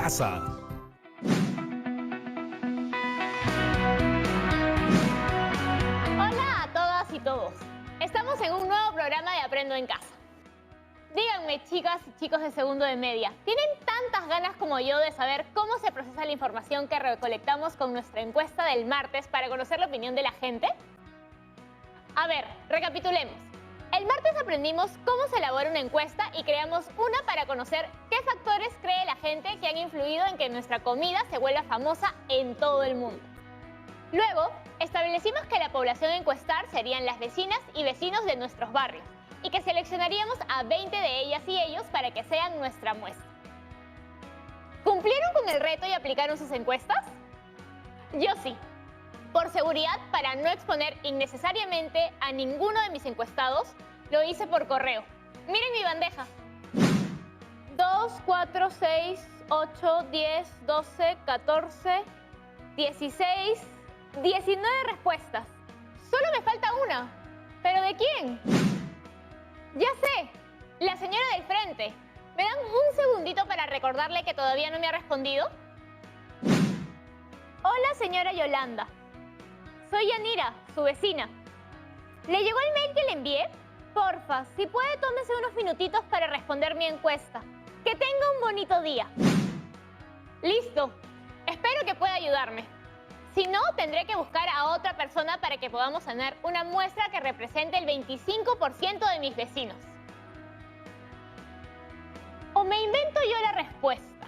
casa. Hola a todas y todos. Estamos en un nuevo programa de Aprendo en Casa. Díganme, chicas y chicos de segundo de media, ¿tienen tantas ganas como yo de saber cómo se procesa la información que recolectamos con nuestra encuesta del martes para conocer la opinión de la gente? A ver, recapitulemos. El martes aprendimos cómo se elabora una encuesta y creamos una para conocer qué factores cree la gente que han influido en que nuestra comida se vuelva famosa en todo el mundo. Luego, establecimos que la población a encuestar serían las vecinas y vecinos de nuestros barrios y que seleccionaríamos a 20 de ellas y ellos para que sean nuestra muestra. ¿Cumplieron con el reto y aplicaron sus encuestas? Yo sí. Por seguridad, para no exponer innecesariamente a ninguno de mis encuestados, lo hice por correo. Miren mi bandeja. 2, 4, 6, 8, 10, 12, 14, 16, 19 respuestas. Solo me falta una. ¿Pero de quién? Ya sé, la señora del frente. ¿Me dan un segundito para recordarle que todavía no me ha respondido? Hola, señora Yolanda. Soy Yanira, su vecina. ¿Le llegó el mail que le envié? Porfa, si puede, tómese unos minutitos para responder mi encuesta. Que tenga un bonito día. Listo. Espero que pueda ayudarme. Si no, tendré que buscar a otra persona para que podamos tener una muestra que represente el 25% de mis vecinos. ¿O me invento yo la respuesta?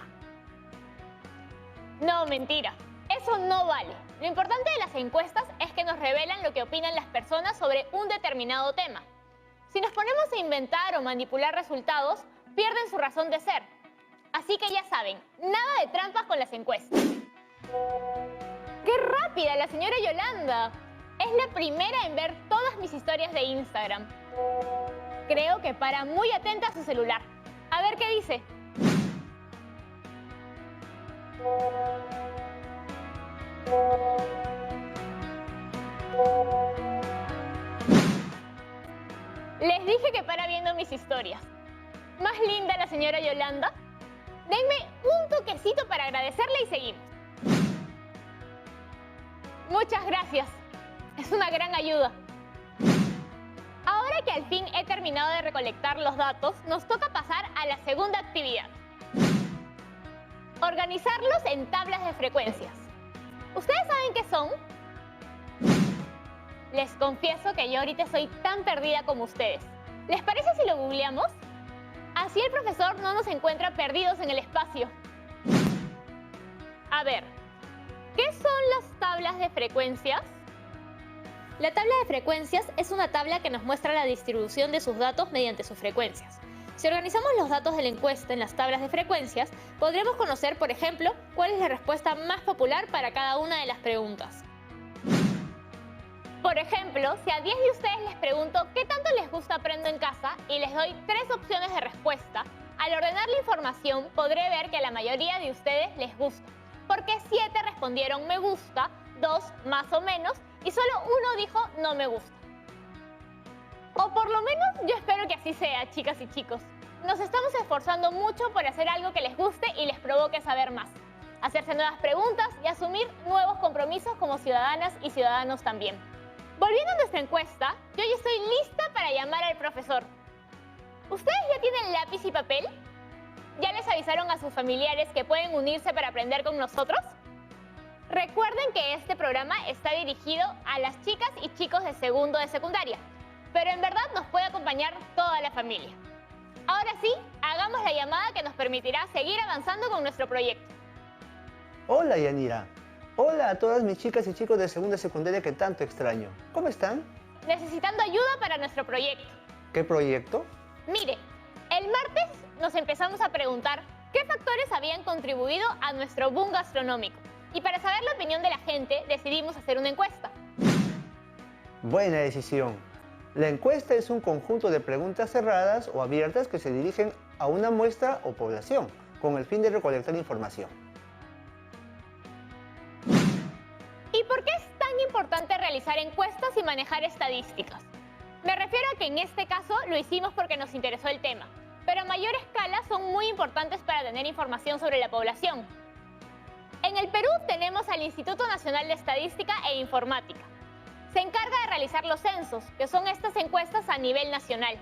No, mentira. Eso no vale. Lo importante de las encuestas es que nos revelan lo que opinan las personas sobre un determinado tema. Si nos ponemos a inventar o manipular resultados, pierden su razón de ser. Así que ya saben, nada de trampas con las encuestas. ¡Qué rápida la señora Yolanda! Es la primera en ver todas mis historias de Instagram. Creo que para muy atenta a su celular. A ver qué dice. Les dije que para viendo mis historias. Más linda la señora Yolanda. Denme un toquecito para agradecerle y seguimos. Muchas gracias. Es una gran ayuda. Ahora que al fin he terminado de recolectar los datos, nos toca pasar a la segunda actividad. Organizarlos en tablas de frecuencias. ¿Ustedes saben qué son? Les confieso que yo ahorita soy tan perdida como ustedes. ¿Les parece si lo googleamos? Así el profesor no nos encuentra perdidos en el espacio. A ver, ¿qué son las tablas de frecuencias? La tabla de frecuencias es una tabla que nos muestra la distribución de sus datos mediante sus frecuencias. Si organizamos los datos de la encuesta en las tablas de frecuencias, podremos conocer, por ejemplo, cuál es la respuesta más popular para cada una de las preguntas. Por ejemplo, si a 10 de ustedes les pregunto qué tanto les gusta Aprendo en Casa y les doy 3 opciones de respuesta, al ordenar la información podré ver que a la mayoría de ustedes les gusta, porque 7 respondieron me gusta, 2 más o menos y solo 1 dijo no me gusta. O por lo menos yo espero que así sea, chicas y chicos. Nos estamos esforzando mucho por hacer algo que les guste y les provoque saber más, hacerse nuevas preguntas y asumir nuevos compromisos como ciudadanas y ciudadanos también. Volviendo a nuestra encuesta, yo ya estoy lista para llamar al profesor. ¿Ustedes ya tienen lápiz y papel? ¿Ya les avisaron a sus familiares que pueden unirse para aprender con nosotros? Recuerden que este programa está dirigido a las chicas y chicos de segundo de secundaria, pero en verdad nos puede acompañar toda la familia. Ahora sí, hagamos la llamada que nos permitirá seguir avanzando con nuestro proyecto. Hola, Yanira. Hola a todas mis chicas y chicos de segunda secundaria que tanto extraño. ¿Cómo están? Necesitando ayuda para nuestro proyecto. ¿Qué proyecto? Mire, el martes nos empezamos a preguntar qué factores habían contribuido a nuestro boom gastronómico. Y para saber la opinión de la gente, decidimos hacer una encuesta. Buena decisión. La encuesta es un conjunto de preguntas cerradas o abiertas que se dirigen a una muestra o población, con el fin de recolectar información. ¿Y por qué es tan importante realizar encuestas y manejar estadísticas? Me refiero a que en este caso lo hicimos porque nos interesó el tema. pero a mayor escala son muy importantes para tener información sobre la población. En el Perú tenemos al Instituto Nacional de Estadística e Informática. Se encarga de realizar los censos, que son estas encuestas a nivel nacional.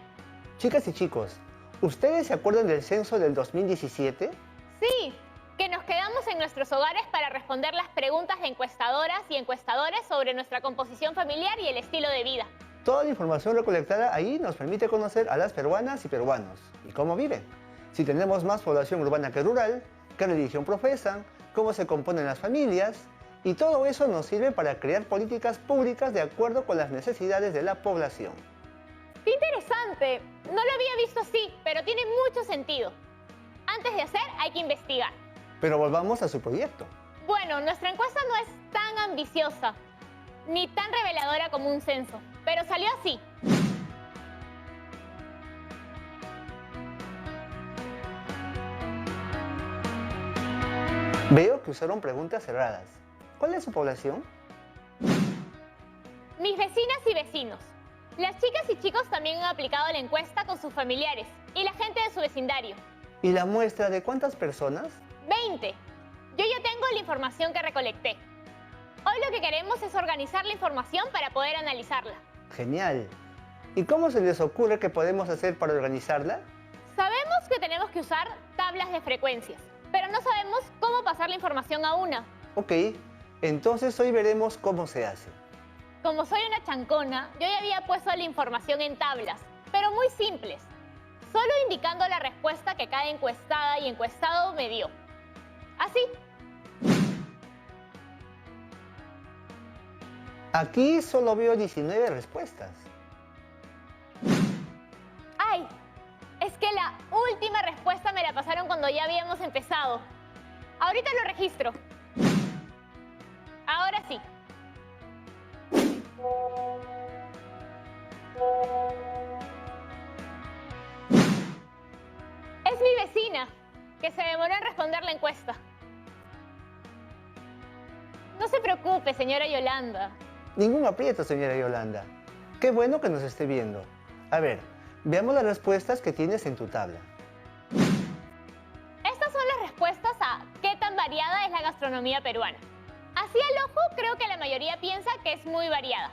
Chicas y chicos, ¿ustedes se acuerdan del censo del 2017? Sí, que nos quedamos en nuestros hogares para responder las preguntas de encuestadoras y encuestadores sobre nuestra composición familiar y el estilo de vida. Toda la información recolectada ahí nos permite conocer a las peruanas y peruanos y cómo viven. Si tenemos más población urbana que rural, qué religión profesan, cómo se componen las familias, y todo eso nos sirve para crear políticas públicas de acuerdo con las necesidades de la población. ¡Qué interesante! No lo había visto así, pero tiene mucho sentido. Antes de hacer, hay que investigar. Pero volvamos a su proyecto. Bueno, nuestra encuesta no es tan ambiciosa, ni tan reveladora como un censo, pero salió así. Veo que usaron preguntas cerradas. ¿Cuál es su población? Mis vecinas y vecinos. Las chicas y chicos también han aplicado la encuesta con sus familiares y la gente de su vecindario. ¿Y la muestra de cuántas personas? 20. Yo ya tengo la información que recolecté. Hoy lo que queremos es organizar la información para poder analizarla. Genial. ¿Y cómo se les ocurre que podemos hacer para organizarla? Sabemos que tenemos que usar tablas de frecuencias, pero no sabemos cómo pasar la información a una. Ok, entonces hoy veremos cómo se hace. Como soy una chancona, yo ya había puesto la información en tablas, pero muy simples, solo indicando la respuesta que cada encuestada y encuestado me dio. Así. Aquí solo veo 19 respuestas. ¡Ay! Es que la última respuesta me la pasaron cuando ya habíamos empezado. Ahorita lo registro. Ahora sí. Es mi vecina, que se demoró en responder la encuesta. No se preocupe, señora Yolanda. Ningún aprieto, señora Yolanda. Qué bueno que nos esté viendo. A ver, veamos las respuestas que tienes en tu tabla. Estas son las respuestas a qué tan variada es la gastronomía peruana. Así al ojo, creo que la mayoría piensa que es muy variada.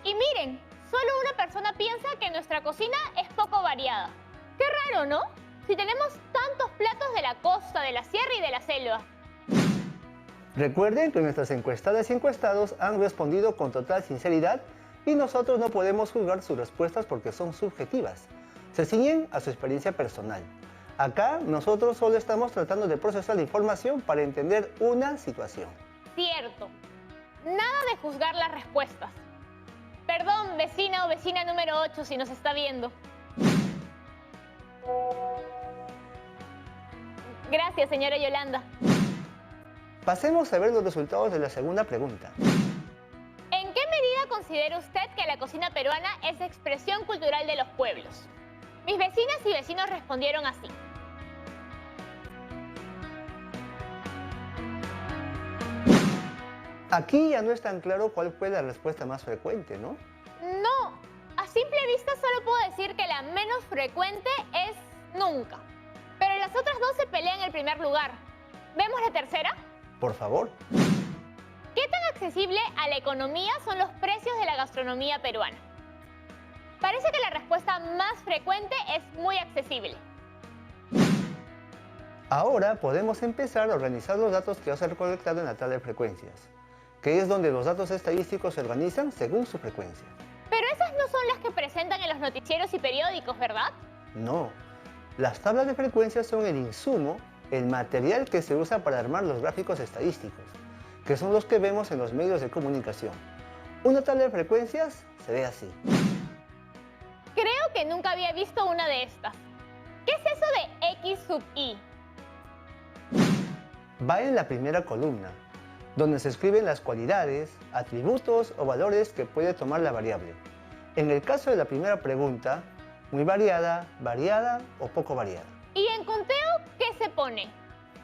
Y miren, solo una persona piensa que nuestra cocina es poco variada. Qué raro, ¿no? Si tenemos tantos platos de la costa, de la sierra y de la selva. Recuerden que nuestras encuestadas y encuestados han respondido con total sinceridad y nosotros no podemos juzgar sus respuestas porque son subjetivas. Se ciñen a su experiencia personal. Acá nosotros solo estamos tratando de procesar la información para entender una situación. Cierto. Nada de juzgar las respuestas. Perdón, vecina o vecina número 8, si nos está viendo. Gracias, señora Yolanda. Pasemos a ver los resultados de la segunda pregunta. ¿En qué medida considera usted que la cocina peruana es expresión cultural de los pueblos? Mis vecinas y vecinos respondieron así. Aquí ya no es tan claro cuál fue la respuesta más frecuente, ¿no? No, a simple vista solo puedo decir que la menos frecuente es nunca. Pero las otras dos se pelean el primer lugar. ¿Vemos la tercera? Por favor. ¿Qué tan accesible a la economía son los precios de la gastronomía peruana? Parece que la respuesta más frecuente es muy accesible. Ahora podemos empezar a organizar los datos que os he recolectado en la tabla de frecuencias, que es donde los datos estadísticos se organizan según su frecuencia. Pero esas no son las que presentan en los noticieros y periódicos, ¿verdad? No, las tablas de frecuencias son el insumo, el material que se usa para armar los gráficos estadísticos, que son los que vemos en los medios de comunicación. Una tabla de frecuencias se ve así. Creo que nunca había visto una de estas. ¿Qué es eso de X sub I? Va en la primera columna, donde se escriben las cualidades, atributos o valores que puede tomar la variable. En el caso de la primera pregunta, muy variada, variada o poco variada. ¿Y en conteo qué se pone?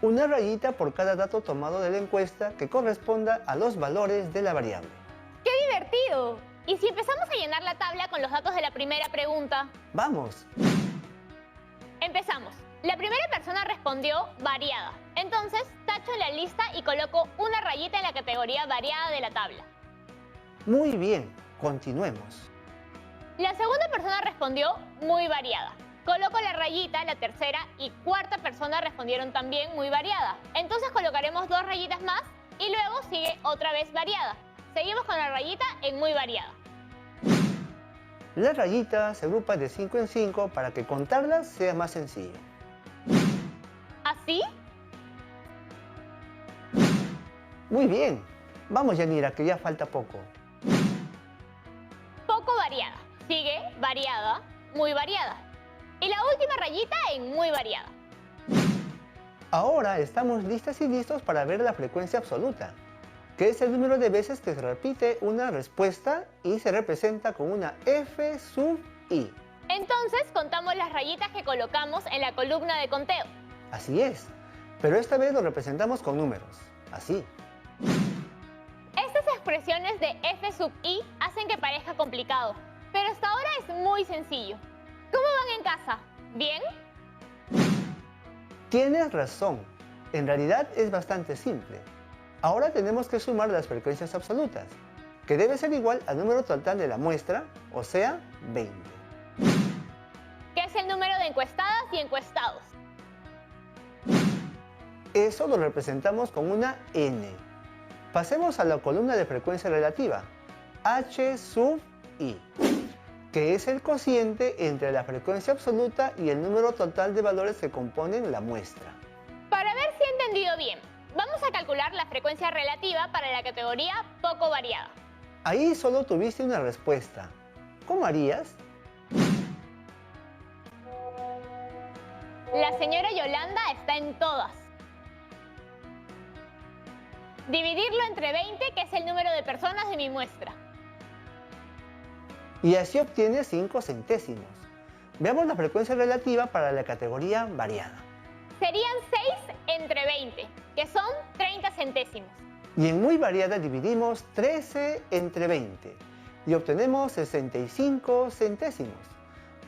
Una rayita por cada dato tomado de la encuesta que corresponda a los valores de la variable. ¡Qué divertido! ¿Y si empezamos a llenar la tabla con los datos de la primera pregunta? ¡Vamos! Empezamos. La primera persona respondió variada. Entonces, tacho la lista y coloco una rayita en la categoría variada de la tabla. Muy bien, continuemos. La segunda persona respondió muy variada. Coloco la rayita, la tercera y cuarta persona respondieron también muy variada. Entonces colocaremos 2 rayitas más y luego sigue otra vez variada. Seguimos con la rayita en muy variada. La rayita se agrupa de 5 en 5 para que contarlas sea más sencillo. ¿Así? Muy bien. Vamos, Yanira, que ya falta poco. Poco variada. Sigue variada, muy variada. Y la última rayita en muy variada. Ahora estamos listas y listos para ver la frecuencia absoluta, que es el número de veces que se repite una respuesta y se representa con una F sub i. Entonces contamos las rayitas que colocamos en la columna de conteo. Así es, pero esta vez lo representamos con números, así. Estas expresiones de F sub i hacen que parezca complicado, pero hasta ahora es muy sencillo. ¿Cómo van en casa? ¿Bien? Tienes razón, en realidad es bastante simple. Ahora tenemos que sumar las frecuencias absolutas, que debe ser igual al número total de la muestra, o sea, 20. ¿Qué es el número de encuestadas y encuestados? Eso lo representamos con una N. Pasemos a la columna de frecuencia relativa, H sub i, que es el cociente entre la frecuencia absoluta y el número total de valores que componen la muestra. Para ver si he entendido bien, vamos a calcular la frecuencia relativa para la categoría poco variada. Ahí solo tuviste una respuesta. ¿Cómo harías? La señora Yolanda está en todas. Dividirlo entre 20, que es el número de personas de mi muestra. Y así obtienes 5 centésimos. Veamos la frecuencia relativa para la categoría variada. Serían 6 entre 20, que son 30 centésimos. Y en muy variada dividimos 13 entre 20 y obtenemos 65 centésimos.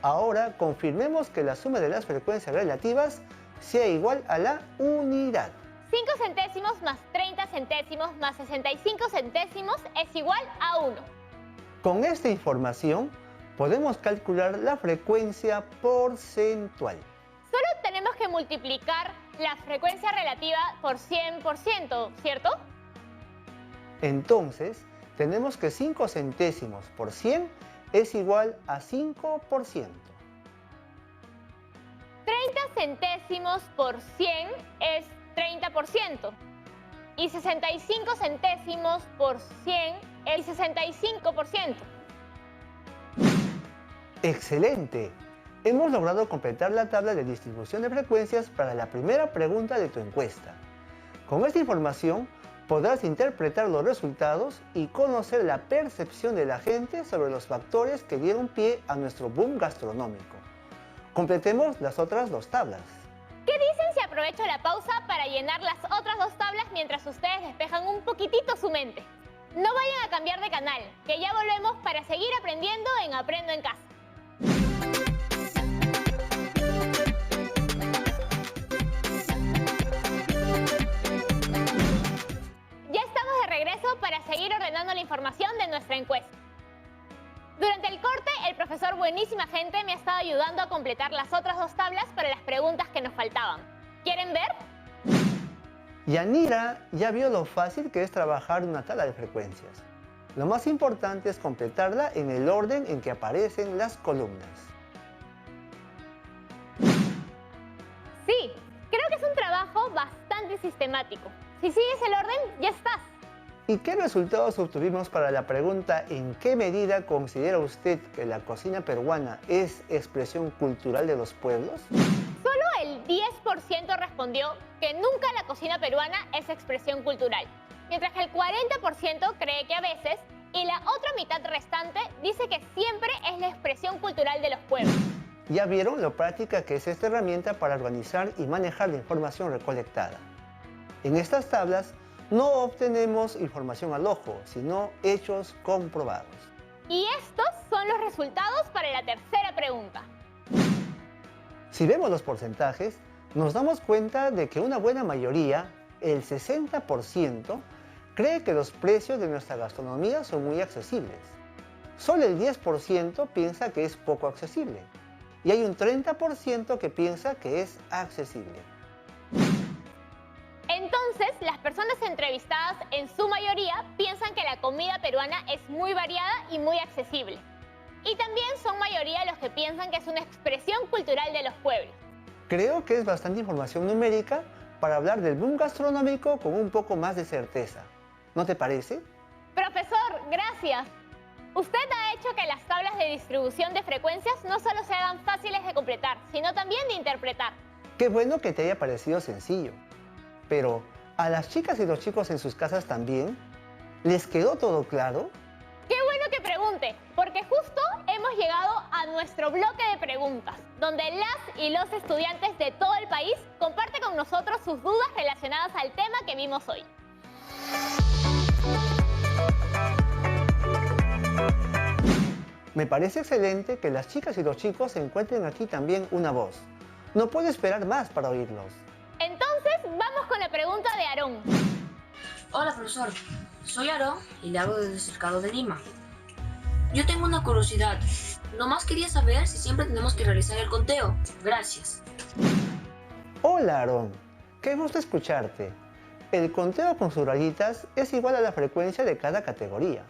Ahora confirmemos que la suma de las frecuencias relativas sea igual a la unidad. 5 centésimos más 30 centésimos más 65 centésimos es igual a 1. Con esta información podemos calcular la frecuencia porcentual. Solo tenemos que multiplicar la frecuencia relativa por 100%, ¿cierto? Entonces, tenemos que 5 centésimos por 100 es igual a 5%. 30 centésimos por 100 es 30%. Y 65 centésimos por 100 es 65%. ¡Excelente! Hemos logrado completar la tabla de distribución de frecuencias para la primera pregunta de tu encuesta. Con esta información podrás interpretar los resultados y conocer la percepción de la gente sobre los factores que dieron pie a nuestro boom gastronómico. Completemos las otras 2 tablas. ¿Qué dicen si aprovecho la pausa para llenar las otras 2 tablas mientras ustedes despejan un poquitito su mente? No vayan a cambiar de canal, que ya volvemos para seguir aprendiendo en Aprendo en Casa. Ya estamos de regreso para seguir ordenando la información de nuestra encuesta. Durante el corte, el profesor Buenísima Gente me ha estado ayudando a completar las otras 2 tablas para las preguntas que nos faltaban. ¿Quieren ver? Yanira ya vio lo fácil que es trabajar una tabla de frecuencias. Lo más importante es completarla en el orden en que aparecen las columnas. Sí, creo que es un trabajo bastante sistemático. Si sigues el orden, ya estás. ¿Y qué resultados obtuvimos para la pregunta ¿en qué medida considera usted que la cocina peruana es expresión cultural de los pueblos? Solo el 10% respondió que nunca la cocina peruana es expresión cultural, mientras que el 40% cree que a veces y la otra mitad restante dice que siempre es la expresión cultural de los pueblos. Ya vieron lo práctica que es esta herramienta para organizar y manejar la información recolectada. En estas tablas no obtenemos información al ojo, sino hechos comprobados. Y estos son los resultados para la tercera pregunta. Si vemos los porcentajes, nos damos cuenta de que una buena mayoría, el 60%, cree que los precios de nuestra gastronomía son muy accesibles. Solo el 10% piensa que es poco accesible. Y hay un 30% que piensa que es accesible. Entonces, las personas entrevistadas en su mayoría piensan que la comida peruana es muy variada y muy accesible. Y también son mayoría los que piensan que es una expresión cultural de los pueblos. Creo que es bastante información numérica para hablar del boom gastronómico con un poco más de certeza. ¿No te parece? Profesor, gracias. Usted ha hecho que las tablas de distribución de frecuencias no solo se hagan fáciles de completar, sino también de interpretar. Qué bueno que te haya parecido sencillo. Pero, ¿a las chicas y los chicos en sus casas también? ¿Les quedó todo claro? Qué bueno que pregunte, porque justo hemos llegado a nuestro bloque de preguntas, donde las y los estudiantes de todo el país comparten con nosotros sus dudas relacionadas al tema que vimos hoy. Me parece excelente que las chicas y los chicos encuentren aquí también una voz. No puedo esperar más para oírlos. Entonces, vamos con la pregunta de Aarón. Hola, profesor. Soy Aarón y le hablo desde el Cercado de Lima. Yo tengo una curiosidad. Nomás quería saber si siempre tenemos que realizar el conteo. Gracias. Hola, Aarón. Qué gusto escucharte. El conteo con sus rayitas es igual a la frecuencia de cada categoría.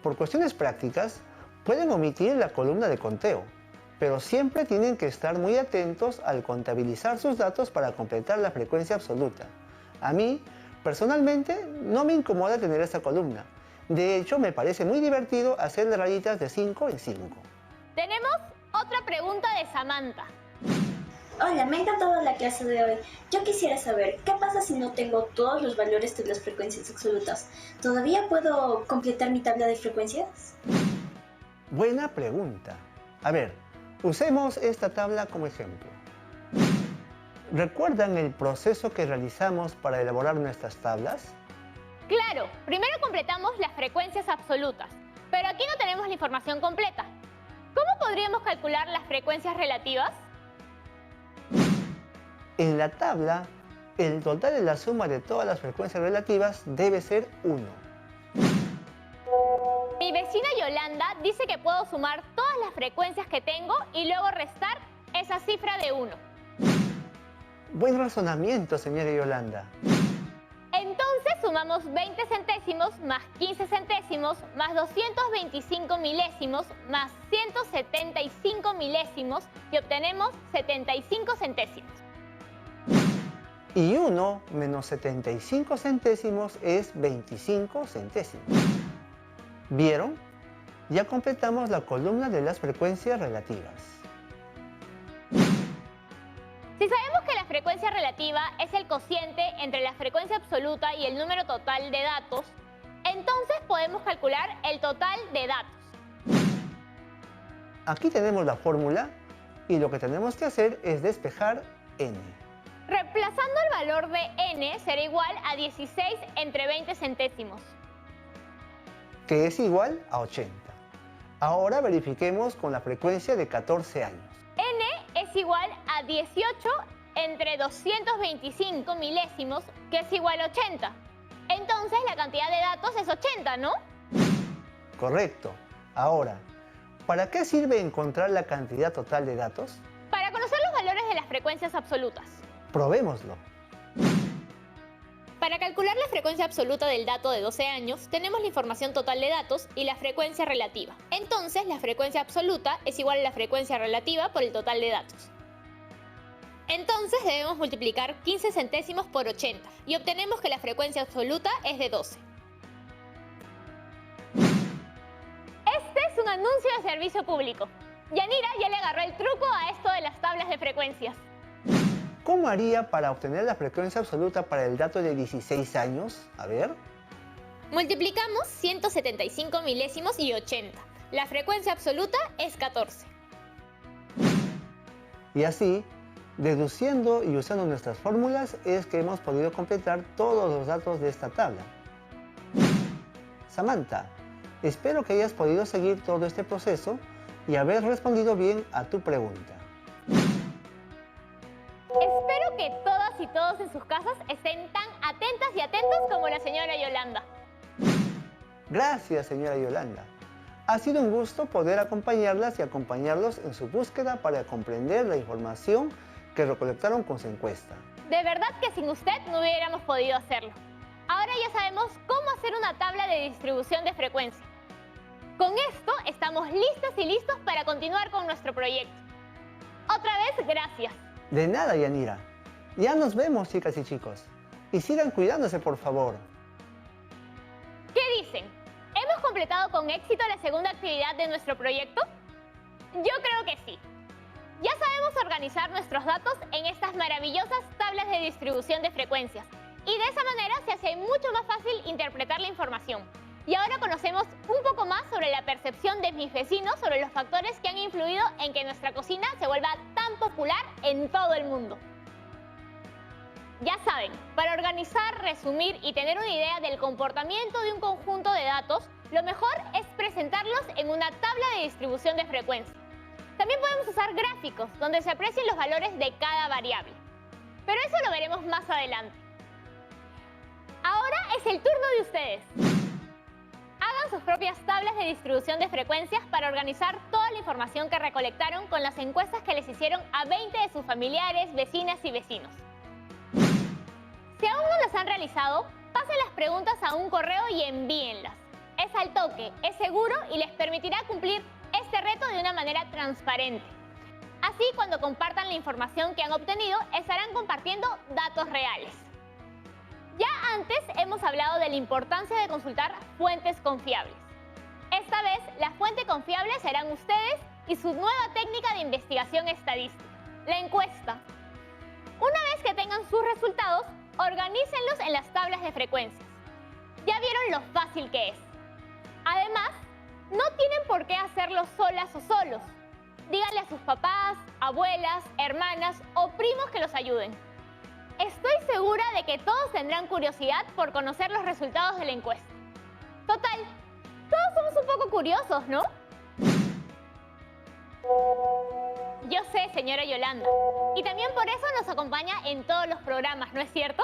Por cuestiones prácticas, pueden omitir la columna de conteo, pero siempre tienen que estar muy atentos al contabilizar sus datos para completar la frecuencia absoluta. A mí, personalmente, no me incomoda tener esta columna. De hecho, me parece muy divertido hacer rayitas de 5 en 5. Tenemos otra pregunta de Samantha. Hola, me ha encantado la clase de hoy. Yo quisiera saber, ¿qué pasa si no tengo todos los valores de las frecuencias absolutas? ¿Todavía puedo completar mi tabla de frecuencias? Buena pregunta. A ver, usemos esta tabla como ejemplo. ¿Recuerdan el proceso que realizamos para elaborar nuestras tablas? Claro, primero completamos las frecuencias absolutas, pero aquí no tenemos la información completa. ¿Cómo podríamos calcular las frecuencias relativas? En la tabla, el total de la suma de todas las frecuencias relativas debe ser 1. Mi vecina Yolanda dice que puedo sumar todas las frecuencias que tengo y luego restar esa cifra de 1. Buen razonamiento, señora Yolanda. Entonces sumamos 20 centésimos más 15 centésimos más 225 milésimos más 175 milésimos y obtenemos 75 centésimos. Y 1 menos 75 centésimos es 25 centésimos. ¿Vieron? Ya completamos la columna de las frecuencias relativas. Si sabemos que la frecuencia relativa es el cociente entre la frecuencia absoluta y el número total de datos, entonces podemos calcular el total de datos. Aquí tenemos la fórmula y lo que tenemos que hacer es despejar n. Reemplazando el valor de n será igual a 16 entre 20 centésimos. Que es igual a 80. Ahora verifiquemos con la frecuencia de 14 años. N es igual a 18 entre 225 milésimos, que es igual a 80. Entonces la cantidad de datos es 80, ¿no? Correcto. Ahora, ¿para qué sirve encontrar la cantidad total de datos? Para conocer los valores de las frecuencias absolutas. Probémoslo. Para calcular la frecuencia absoluta del dato de 12 años, tenemos la información total de datos y la frecuencia relativa. Entonces, la frecuencia absoluta es igual a la frecuencia relativa por el total de datos. Entonces, debemos multiplicar 15 centésimos por 80 y obtenemos que la frecuencia absoluta es de 12. Este es un anuncio de servicio público. Yanira ya le agarró el truco a esto de las tablas de frecuencias. ¿Cómo haría para obtener la frecuencia absoluta para el dato de 16 años? A ver. Multiplicamos 175 milésimos y 80. La frecuencia absoluta es 14. Y así, deduciendo y usando nuestras fórmulas, es que hemos podido completar todos los datos de esta tabla. Samantha, espero que hayas podido seguir todo este proceso y haber respondido bien a tu pregunta. en sus casas estén tan atentas y atentos como la señora Yolanda. Gracias, señora Yolanda. Ha sido un gusto poder acompañarlas y acompañarlos en su búsqueda para comprender la información que recolectaron con su encuesta. De verdad que sin usted no hubiéramos podido hacerlo. Ahora ya sabemos cómo hacer una tabla de distribución de frecuencia. Con esto estamos listas y listos para continuar con nuestro proyecto. Otra vez, gracias. De nada, Yanira. Ya nos vemos, chicas y chicos. Y sigan cuidándose, por favor. ¿Qué dicen? ¿Hemos completado con éxito la segunda actividad de nuestro proyecto? Yo creo que sí. Ya sabemos organizar nuestros datos en estas maravillosas tablas de distribución de frecuencias. Y de esa manera se hace mucho más fácil interpretar la información. Y ahora conocemos un poco más sobre la percepción de mis vecinos sobre los factores que han influido en que nuestra cocina se vuelva tan popular en todo el mundo. Ya saben, para organizar, resumir y tener una idea del comportamiento de un conjunto de datos, lo mejor es presentarlos en una tabla de distribución de frecuencia. También podemos usar gráficos donde se aprecien los valores de cada variable. Pero eso lo veremos más adelante. Ahora es el turno de ustedes. Hagan sus propias tablas de distribución de frecuencias para organizar toda la información que recolectaron con las encuestas que les hicieron a 20 de sus familiares, vecinas y vecinos. Si aún no las han realizado, pasen las preguntas a un correo y envíenlas. Es al toque, es seguro y les permitirá cumplir este reto de una manera transparente. Así, cuando compartan la información que han obtenido, estarán compartiendo datos reales. Ya antes hemos hablado de la importancia de consultar fuentes confiables. Esta vez, la fuente confiable serán ustedes y su nueva técnica de investigación estadística, la encuesta. Una vez que tengan sus resultados, organícenlos en las tablas de frecuencias. Ya vieron lo fácil que es. Además, no tienen por qué hacerlo solas o solos. Díganle a sus papás, abuelas, hermanas o primos que los ayuden. Estoy segura de que todos tendrán curiosidad por conocer los resultados de la encuesta. Total, todos somos un poco curiosos, ¿no? Yo sé, señora Yolanda. Y también por eso nos acompaña en todos los programas, ¿no es cierto?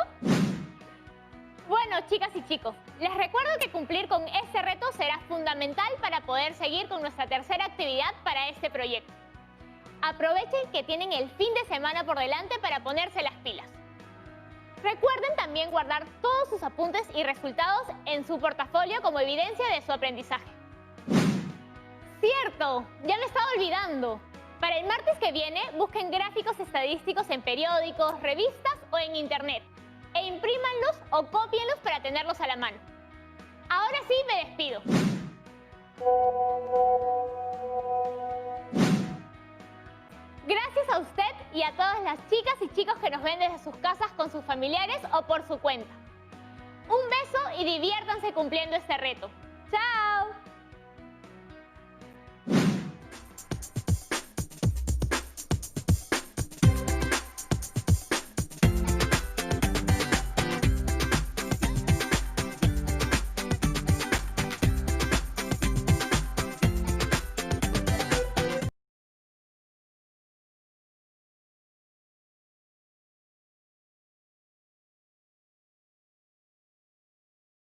Bueno, chicas y chicos, les recuerdo que cumplir con este reto será fundamental para poder seguir con nuestra tercera actividad para este proyecto. Aprovechen que tienen el fin de semana por delante para ponerse las pilas. Recuerden también guardar todos sus apuntes y resultados en su portafolio como evidencia de su aprendizaje. ¡Cierto! Ya me estaba olvidando. Para el martes que viene, busquen gráficos estadísticos en periódicos, revistas o en internet. E imprímanlos o cópienlos para tenerlos a la mano. Ahora sí me despido. Gracias a usted y a todas las chicas y chicos que nos ven desde sus casas con sus familiares o por su cuenta. Un beso y diviértanse cumpliendo este reto. ¡Chao!